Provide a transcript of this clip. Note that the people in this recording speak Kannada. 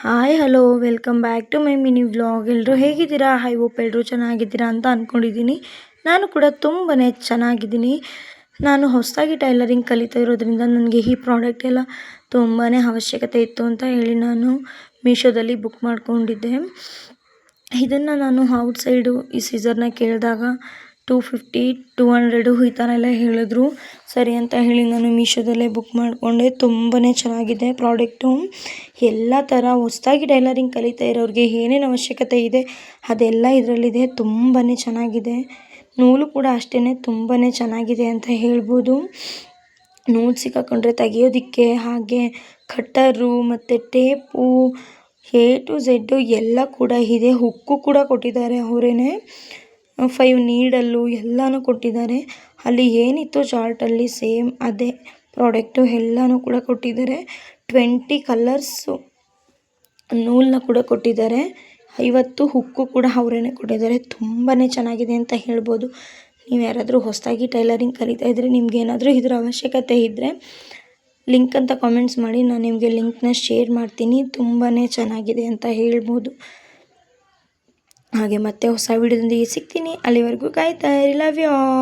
Hi hello welcome back to my mini vlog. ಎಲ್ಲರೂ ಹೇಗಿದ್ದೀರಾ? ಐ ಹೋಪ್ ಎಲ್ಲರೂ ಚೆನ್ನಾಗಿದ್ದೀರಾ ಅಂತ ಅಂದ್ಕೊಂಡಿದ್ದೀನಿ. ನಾನು ಕೂಡ ತುಂಬಾ ಚೆನ್ನಾಗಿದ್ದೀನಿ. ನಾನು ಹೊಸದಾಗಿ ಟೈಲರಿಂಗ್ ಕಲಿತಾ ಇರೋದ್ರಿಂದ ನನಗೆ ಈ ಪ್ರಾಡಕ್ಟ್ ಎಲ್ಲ ತುಂಬಾ ಅವಶ್ಯಕತೆ ಇತ್ತು ಅಂತ ಹೇಳಿ ನಾನು ಮೀಶೋದಲ್ಲಿ ಬುಕ್ ಮಾಡ್ಕೊಂಡಿದ್ದೆ. ಇದನ್ನು ನಾನು ಔಟ್ಸೈಡು ಈ ಸೀಸರ್ನ ಕೇಳಿದಾಗ 250 200 ಈ ಥರ ಎಲ್ಲ ಹೇಳಿದ್ರು. ಸರಿ ಅಂತ ಹೇಳಿ ನಾನು ಮೀಶೋದಲ್ಲೇ ಬುಕ್ ಮಾಡಿಕೊಂಡೆ. ತುಂಬಾ ಚೆನ್ನಾಗಿದೆ ಪ್ರಾಡಕ್ಟು. ಎಲ್ಲ ಥರ ಹೊಸದಾಗಿ ಟೈಲರಿಂಗ್ ಕಲಿತಾ ಇರೋರಿಗೆ ಏನೇನು ಅವಶ್ಯಕತೆ ಇದೆ ಅದೆಲ್ಲ ಇದರಲ್ಲಿದೆ. ತುಂಬಾ ಚೆನ್ನಾಗಿದೆ. ನೂಲು ಕೂಡ ಅಷ್ಟೇ ತುಂಬಾ ಚೆನ್ನಾಗಿದೆ ಅಂತ ಹೇಳ್ಬೋದು. ನೂಲು ಸಿಕ್ಕಾಕೊಂಡ್ರೆ ತೆಗಿಯೋದಕ್ಕೆ, ಹಾಗೆ ಕಟ್ಟರು ಮತ್ತು ಟೇಪು A to Z ಎಲ್ಲ ಕೂಡ ಇದೆ. ಹುಕ್ಕು ಕೂಡ ಕೊಟ್ಟಿದ್ದಾರೆ ಅವರೇನೆ. 5 ನೀಡಲ್ಲು ಎಲ್ಲನೂ ಕೊಟ್ಟಿದ್ದಾರೆ. ಅಲ್ಲಿ ಏನಿತ್ತು ಚಾರ್ಟಲ್ಲಿ ಸೇಮ್ ಅದೇ ಪ್ರಾಡಕ್ಟು ಎಲ್ಲನೂ ಕೂಡ ಕೊಟ್ಟಿದ್ದಾರೆ. 20 ಕಲರ್ಸು ನೂಲನ್ನ ಕೂಡ ಕೊಟ್ಟಿದ್ದಾರೆ. 50 ಹುಕ್ಕು ಕೂಡ ಅವರೇನೆ ಕೊಟ್ಟಿದ್ದಾರೆ. ತುಂಬಾ ಚೆನ್ನಾಗಿದೆ ಅಂತ ಹೇಳ್ಬೋದು. ನೀವು ಯಾರಾದರೂ ಹೊಸದಾಗಿ ಟೈಲರಿಂಗ್ ಕಲಿತಾ ಇದ್ದರೆ, ನಿಮಗೇನಾದರೂ ಇದರ ಅವಶ್ಯಕತೆ ಇದ್ದರೆ ಲಿಂಕ್ ಅಂತ ಕಾಮೆಂಟ್ಸ್ ಮಾಡಿ, ನಾನು ನಿಮಗೆ ಲಿಂಕ್ನ ಶೇರ್ ಮಾಡ್ತೀನಿ. ತುಂಬಾ ಚೆನ್ನಾಗಿದೆ ಅಂತ ಹೇಳ್ಬೋದು. ಹಾಗೆ ಮತ್ತೆ ಹೊಸ ವಿಡಿಯೋದೊಂದಿಗೆ ಸಿಗ್ತೀನಿ. ಅಲ್ಲಿವರೆಗೂ ಕಾಯ್ತಾ ಇರಿ. Love you all.